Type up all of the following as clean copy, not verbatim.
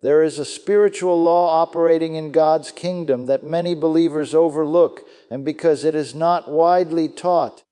There is a spiritual law operating in God's kingdom that many believers overlook, and because it is not widely taught.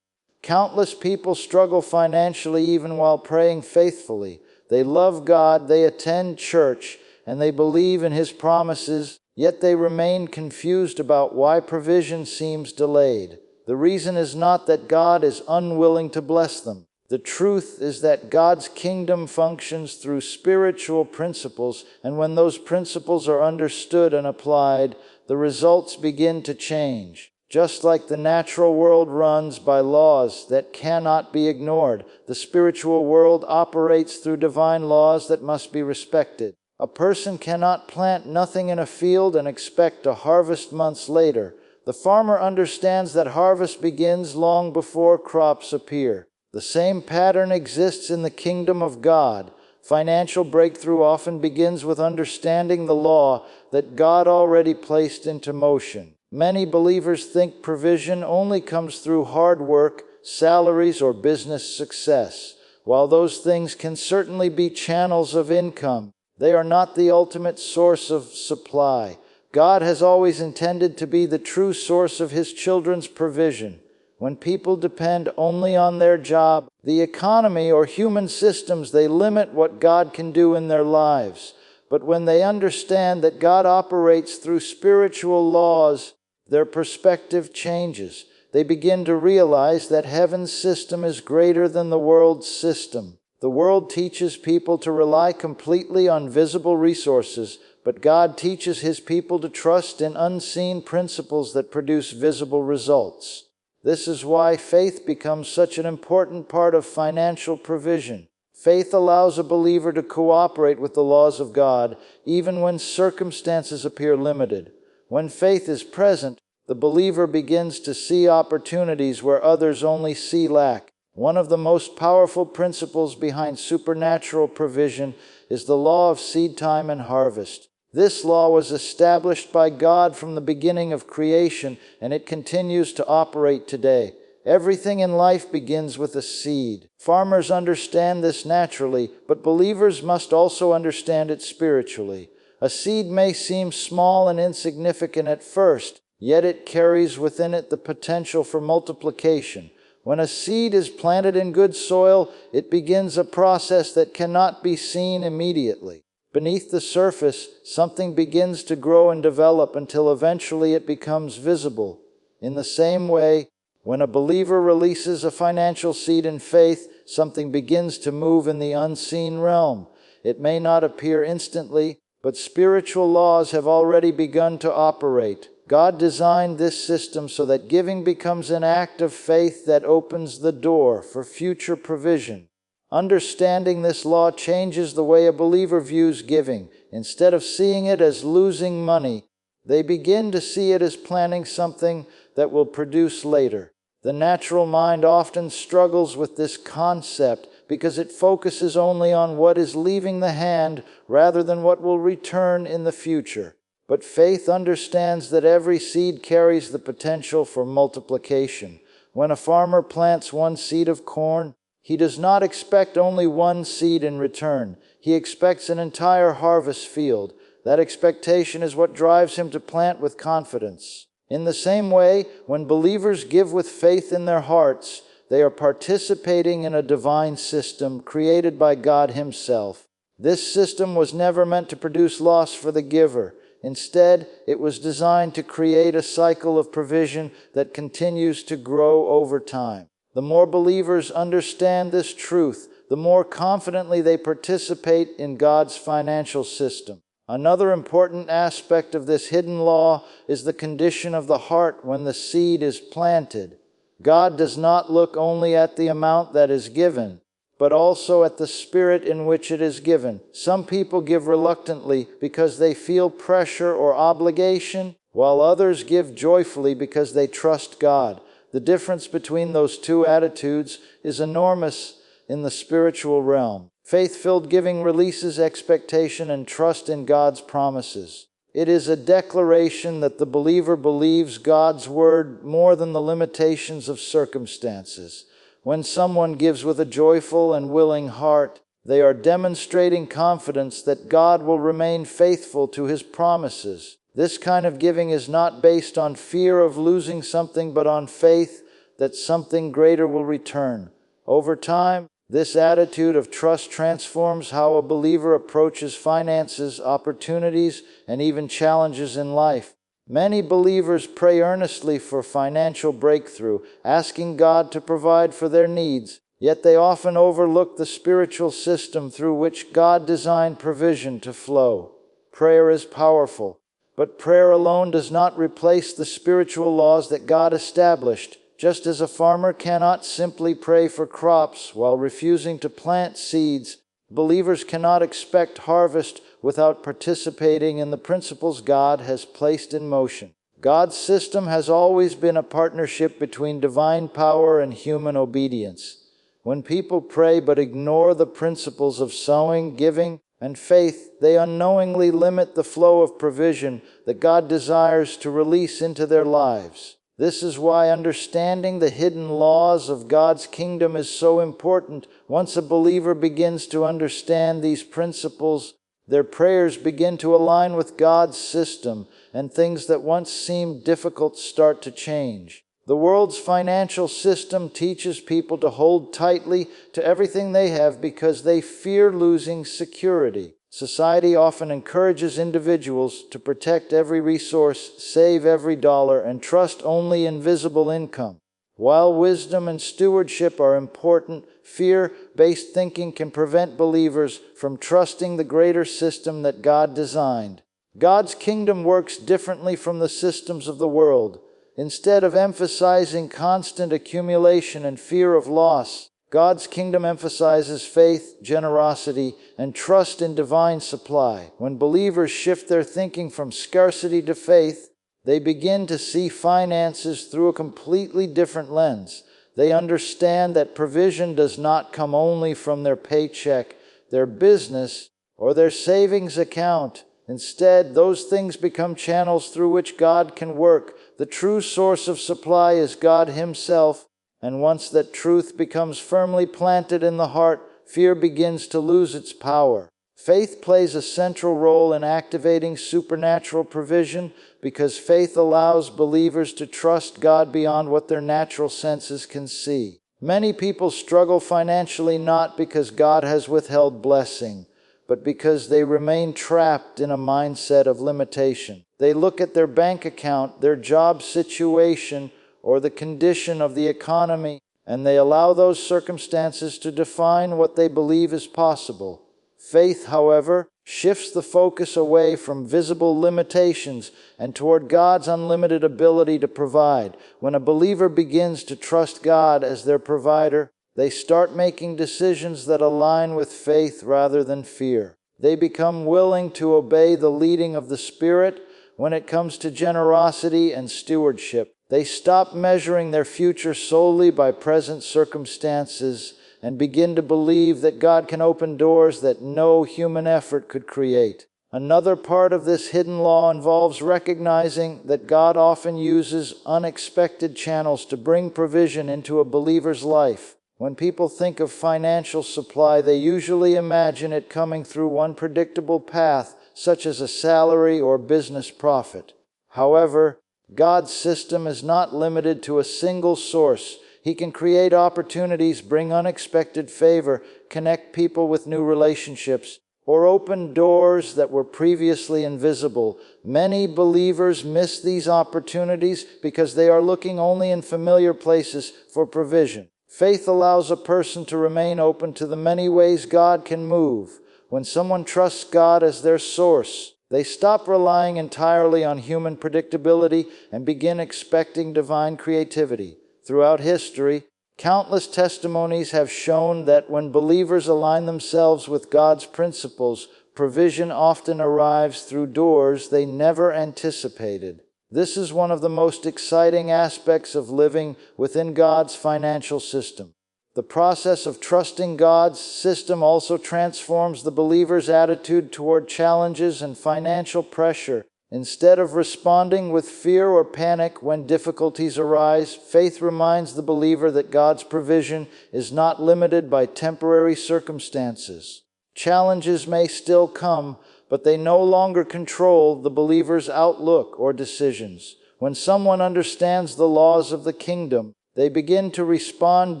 Countless people struggle financially even while praying faithfully. They love God, they attend church, and they believe in His promises, yet they remain confused about why provision seems delayed. The reason is not that God is unwilling to bless them. The truth is that God's kingdom functions through spiritual principles, and when those principles are understood and applied, the results begin to change. Just like the natural world runs by laws that cannot be ignored, the spiritual world operates through divine laws that must be respected. A person cannot plant nothing in a field and expect a harvest months later. The farmer understands that harvest begins long before crops appear. The same pattern exists in the kingdom of God. Financial breakthrough often begins with understanding the law that God already placed into motion. Many believers think provision only comes through hard work, salaries, or business success. While those things can certainly be channels of income, they are not the ultimate source of supply. God has always intended to be the true source of His children's provision. When people depend only on their job, the economy, or human systems, they limit what God can do in their lives. But when they understand that God operates through spiritual laws, their perspective changes. They begin to realize that heaven's system is greater than the world's system. The world teaches people to rely completely on visible resources, but God teaches His people to trust in unseen principles that produce visible results. This is why faith becomes such an important part of financial provision. Faith allows a believer to cooperate with the laws of God, even when circumstances appear limited. When faith is present, the believer begins to see opportunities where others only see lack. One of the most powerful principles behind supernatural provision is the law of seed time and harvest. This law was established by God from the beginning of creation, and it continues to operate today. Everything in life begins with a seed. Farmers understand this naturally, but believers must also understand it spiritually. A seed may seem small and insignificant at first, yet it carries within it the potential for multiplication. When a seed is planted in good soil, it begins a process that cannot be seen immediately. Beneath the surface, something begins to grow and develop until eventually it becomes visible. In the same way, when a believer releases a financial seed in faith, something begins to move in the unseen realm. It may not appear instantly, but spiritual laws have already begun to operate. God designed this system so that giving becomes an act of faith that opens the door for future provision. Understanding this law changes the way a believer views giving. Instead of seeing it as losing money, they begin to see it as planting something that will produce later. The natural mind often struggles with this concept because it focuses only on what is leaving the hand rather than what will return in the future. But faith understands that every seed carries the potential for multiplication. When a farmer plants one seed of corn, he does not expect only one seed in return. He expects an entire harvest field. That expectation is what drives him to plant with confidence. In the same way, when believers give with faith in their hearts, they are participating in a divine system created by God Himself. This system was never meant to produce loss for the giver. Instead, it was designed to create a cycle of provision that continues to grow over time. The more believers understand this truth, the more confidently they participate in God's financial system. Another important aspect of this hidden law is the condition of the heart when the seed is planted. God does not look only at the amount that is given, but also at the spirit in which it is given. Some people give reluctantly because they feel pressure or obligation, while others give joyfully because they trust God. The difference between those two attitudes is enormous in the spiritual realm. Faith-filled giving releases expectation and trust in God's promises. It is a declaration that the believer believes God's word more than the limitations of circumstances. When someone gives with a joyful and willing heart, They are demonstrating confidence that God will remain faithful to His promises. This kind of giving is not based on fear of losing something, but on faith that something greater will return. Over time, this attitude of trust transforms how a believer approaches finances, opportunities, and even challenges in life. Many believers pray earnestly for financial breakthrough, asking God to provide for their needs, yet they often overlook the spiritual system through which God designed provision to flow. Prayer is powerful, but prayer alone does not replace the spiritual laws that God established. Just as a farmer cannot simply pray for crops while refusing to plant seeds, believers cannot expect harvest without participating in the principles God has placed in motion. God's system has always been a partnership between divine power and human obedience. When people pray but ignore the principles of sowing, giving, and faith, they unknowingly limit the flow of provision that God desires to release into their lives. This is why understanding the hidden laws of God's kingdom is so important. Once a believer begins to understand these principles, their prayers begin to align with God's system, and things that once seemed difficult start to change. The world's financial system teaches people to hold tightly to everything they have because they fear losing security. Society often encourages individuals to protect every resource, save every dollar, and trust only in visible income. While wisdom and stewardship are important, fear-based thinking can prevent believers from trusting the greater system that God designed. God's kingdom works differently from the systems of the world. Instead of emphasizing constant accumulation and fear of loss, God's kingdom emphasizes faith, generosity, and trust in divine supply. When believers shift their thinking from scarcity to faith, they begin to see finances through a completely different lens. They understand that provision does not come only from their paycheck, their business, or their savings account. Instead, those things become channels through which God can work. The true source of supply is God Himself. And once that truth becomes firmly planted in the heart, fear begins to lose its power. Faith plays a central role in activating supernatural provision because faith allows believers to trust God beyond what their natural senses can see. Many people struggle financially not because God has withheld blessing, but because they remain trapped in a mindset of limitation. They look at their bank account, their job situation, or the condition of the economy, and they allow those circumstances to define what they believe is possible. Faith, however, shifts the focus away from visible limitations and toward God's unlimited ability to provide. When a believer begins to trust God as their provider, they start making decisions that align with faith rather than fear. They become willing to obey the leading of the Spirit when it comes to generosity and stewardship. They stop measuring their future solely by present circumstances and begin to believe that God can open doors that no human effort could create. Another part of this hidden law involves recognizing that God often uses unexpected channels to bring provision into a believer's life. When people think of financial supply, they usually imagine it coming through one predictable path, such as a salary or business profit. However, God's system is not limited to a single source. He can create opportunities, bring unexpected favor, connect people with new relationships, or open doors that were previously invisible. Many believers miss these opportunities because they are looking only in familiar places for provision. Faith allows a person to remain open to the many ways God can move. When someone trusts God as their source, they stop relying entirely on human predictability and begin expecting divine creativity. Throughout history, countless testimonies have shown that when believers align themselves with God's principles, provision often arrives through doors they never anticipated. This is one of the most exciting aspects of living within God's financial system. The process of trusting God's system also transforms the believer's attitude toward challenges and financial pressure. Instead of responding with fear or panic when difficulties arise, faith reminds the believer that God's provision is not limited by temporary circumstances. Challenges may still come, but they no longer control the believer's outlook or decisions. When someone understands the laws of the kingdom, they begin to respond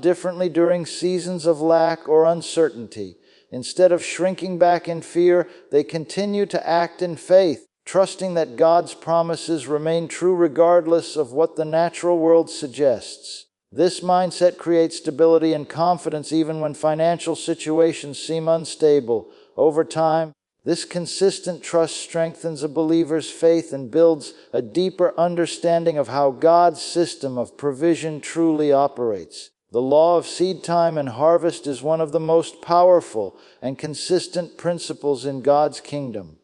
differently during seasons of lack or uncertainty. Instead of shrinking back in fear, they continue to act in faith, trusting that God's promises remain true regardless of what the natural world suggests. This mindset creates stability and confidence even when financial situations seem unstable. Over time, this consistent trust strengthens a believer's faith and builds a deeper understanding of how God's system of provision truly operates. The law of seed time and harvest is one of the most powerful and consistent principles in God's kingdom.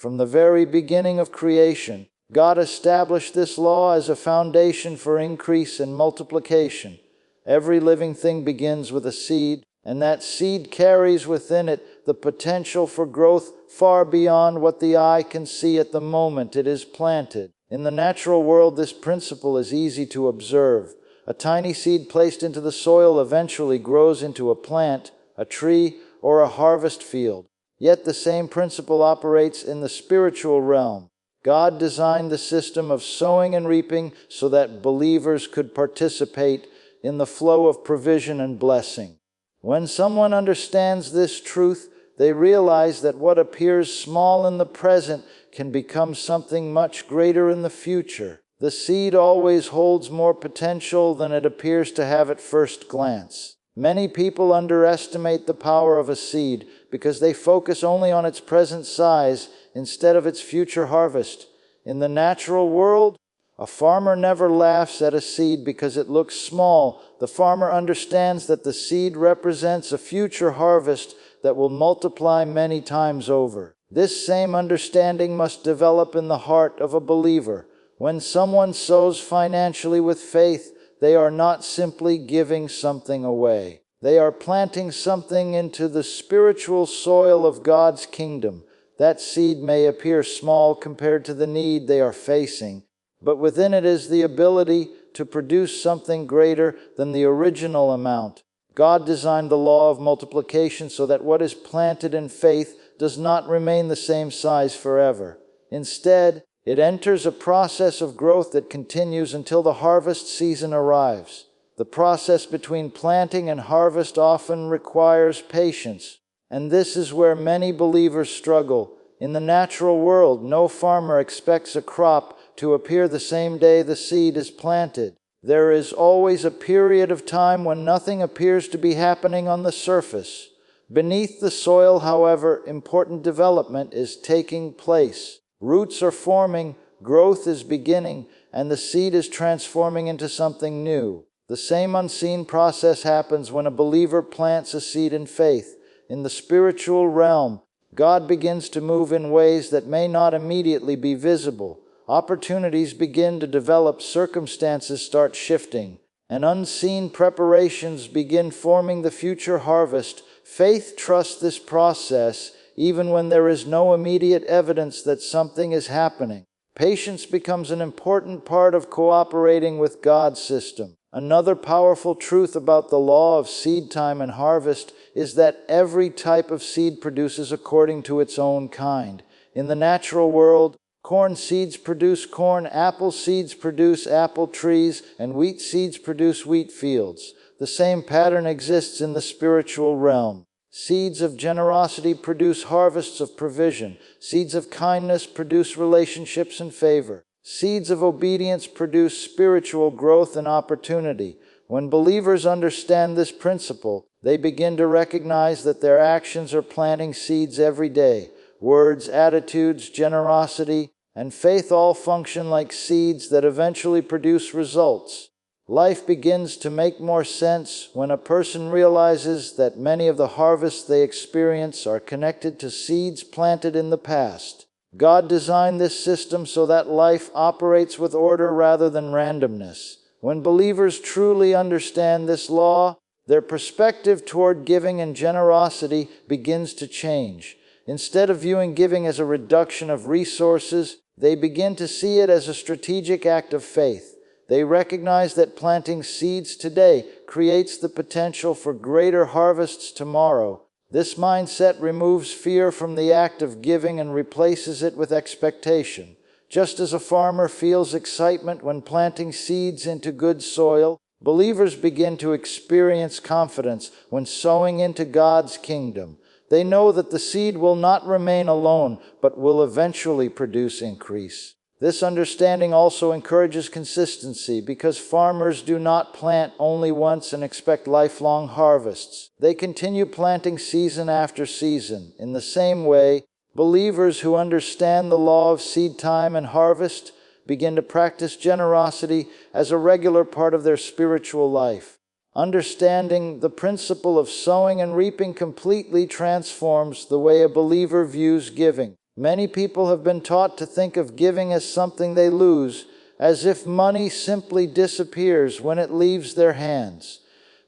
From the very beginning of creation, God established this law as a foundation for increase and multiplication. Every living thing begins with a seed, and that seed carries within it the potential for growth far beyond what the eye can see at the moment it is planted. In the natural world, this principle is easy to observe. A tiny seed placed into the soil eventually grows into a plant, a tree, or a harvest field. Yet the same principle operates in the spiritual realm. God designed the system of sowing and reaping so that believers could participate in the flow of provision and blessing. When someone understands this truth, they realize that what appears small in the present can become something much greater in the future. The seed always holds more potential than it appears to have at first glance. Many people underestimate the power of a seed because they focus only on its present size instead of its future harvest. In the natural world, a farmer never laughs at a seed because it looks small. The farmer understands that the seed represents a future harvest that will multiply many times over. This same understanding must develop in the heart of a believer. When someone sows financially with faith, they are not simply giving something away. They are planting something into the spiritual soil of God's kingdom. That seed may appear small compared to the need they are facing, but within it is the ability to produce something greater than the original amount. God designed the law of multiplication so that what is planted in faith does not remain the same size forever. Instead, it enters a process of growth that continues until the harvest season arrives. The process between planting and harvest often requires patience, and this is where many believers struggle. In the natural world, no farmer expects a crop to appear the same day the seed is planted. There is always a period of time when nothing appears to be happening on the surface. Beneath the soil, however, important development is taking place. Roots are forming, growth is beginning, and the seed is transforming into something new. The same unseen process happens when a believer plants a seed in faith. In the spiritual realm, God begins to move in ways that may not immediately be visible. Opportunities begin to develop, circumstances start shifting, and unseen preparations begin forming the future harvest. Faith trusts this process even when there is no immediate evidence that something is happening. Patience becomes an important part of cooperating with God's system. Another powerful truth about the law of seed time and harvest is that every type of seed produces according to its own kind. In the natural world, corn seeds produce corn, apple seeds produce apple trees, and wheat seeds produce wheat fields. The same pattern exists in the spiritual realm. Seeds of generosity produce harvests of provision. Seeds of kindness produce relationships and favor. Seeds of obedience produce spiritual growth and opportunity. When believers understand this principle, they begin to recognize that their actions are planting seeds every day. Words, attitudes, generosity, and faith all function like seeds that eventually produce results. Life begins to make more sense when a person realizes that many of the harvests they experience are connected to seeds planted in the past. God designed this system so that life operates with order rather than randomness. When believers truly understand this law, their perspective toward giving and generosity begins to change. Instead of viewing giving as a reduction of resources, they begin to see it as a strategic act of faith. They recognize that planting seeds today creates the potential for greater harvests tomorrow. This mindset removes fear from the act of giving and replaces it with expectation. Just as a farmer feels excitement when planting seeds into good soil, believers begin to experience confidence when sowing into God's kingdom. They know that the seed will not remain alone, but will eventually produce increase. This understanding also encourages consistency because farmers do not plant only once and expect lifelong harvests. They continue planting season after season. In the same way, believers who understand the law of seed time and harvest begin to practice generosity as a regular part of their spiritual life. Understanding the principle of sowing and reaping completely transforms the way a believer views giving. Many people have been taught to think of giving as something they lose, as if money simply disappears when it leaves their hands.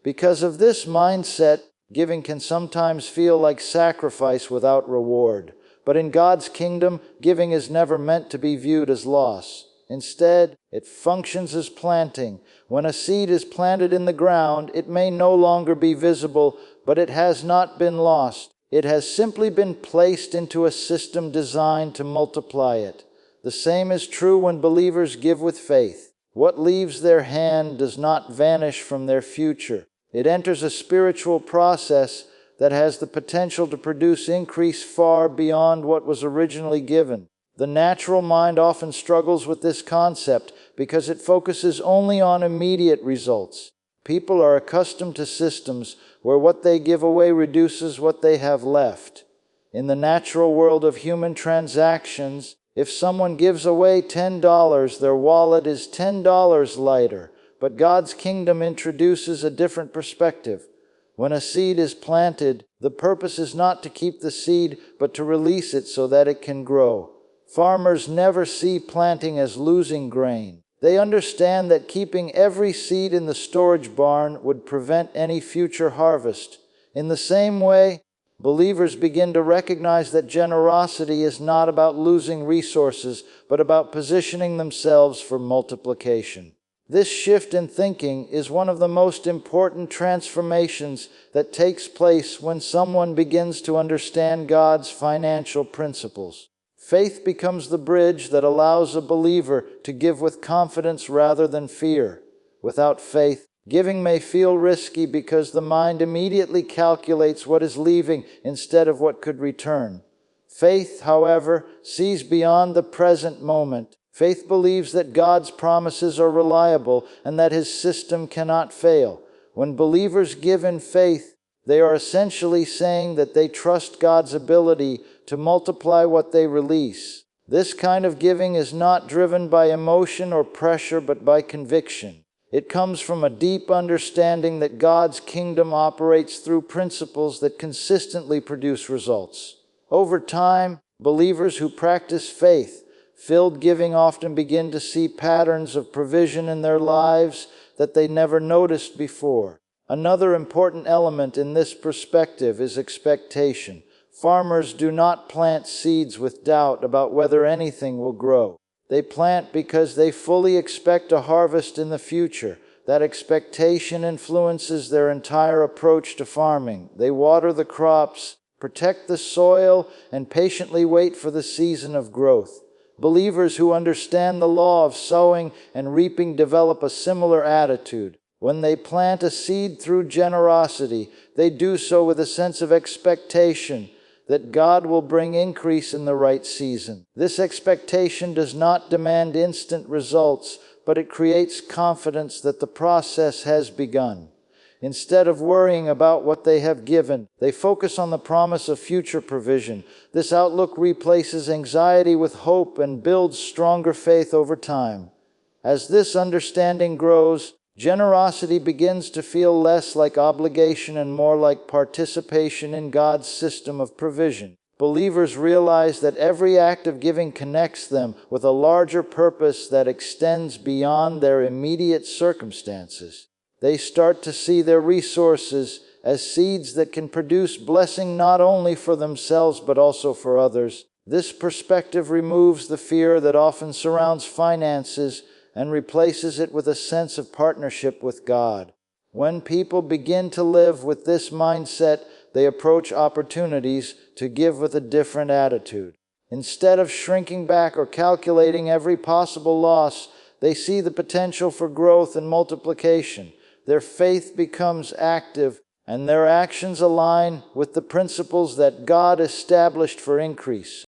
Because of this mindset, giving can sometimes feel like sacrifice without reward. But in God's kingdom, giving is never meant to be viewed as loss. Instead, it functions as planting. When a seed is planted in the ground, it may no longer be visible, but it has not been lost. It has simply been placed into a system designed to multiply it. The same is true when believers give with faith. What leaves their hand does not vanish from their future. It enters a spiritual process that has the potential to produce increase far beyond what was originally given. The natural mind often struggles with this concept because it focuses only on immediate results. People are accustomed to systems where what they give away reduces what they have left. In the natural world of human transactions, if someone gives away $10, their wallet is $10 lighter. But God's kingdom introduces a different perspective. When a seed is planted, the purpose is not to keep the seed, but to release it so that it can grow. Farmers never see planting as losing grain. They understand that keeping every seed in the storage barn would prevent any future harvest. In the same way, believers begin to recognize that generosity is not about losing resources, but about positioning themselves for multiplication. This shift in thinking is one of the most important transformations that takes place when someone begins to understand God's financial principles. Faith becomes the bridge that allows a believer to give with confidence rather than fear. Without faith, giving may feel risky because the mind immediately calculates what is leaving instead of what could return. Faith, however, sees beyond the present moment. Faith believes that God's promises are reliable and that His system cannot fail. When believers give in faith, they are essentially saying that they trust God's ability to multiply what they release. This kind of giving is not driven by emotion or pressure, but by conviction. It comes from a deep understanding that God's kingdom operates through principles that consistently produce results. Over time, believers who practice faith-filled giving often begin to see patterns of provision in their lives that they never noticed before. Another important element in this perspective is expectation. Farmers do not plant seeds with doubt about whether anything will grow. They plant because they fully expect a harvest in the future. That expectation influences their entire approach to farming. They water the crops, protect the soil, and patiently wait for the season of growth. Believers who understand the law of sowing and reaping develop a similar attitude. When they plant a seed through generosity, they do so with a sense of expectation that God will bring increase in the right season. This expectation does not demand instant results, but it creates confidence that the process has begun. Instead of worrying about what they have given, they focus on the promise of future provision. This outlook replaces anxiety with hope and builds stronger faith over time. As this understanding grows, generosity begins to feel less like obligation and more like participation in God's system of provision. Believers realize that every act of giving connects them with a larger purpose that extends beyond their immediate circumstances. They start to see their resources as seeds that can produce blessing not only for themselves but also for others. This perspective removes the fear that often surrounds finances and replaces it with a sense of partnership with God. When people begin to live with this mindset, they approach opportunities to give with a different attitude. Instead of shrinking back or calculating every possible loss, they see the potential for growth and multiplication. Their faith becomes active, and their actions align with the principles that God established for increase.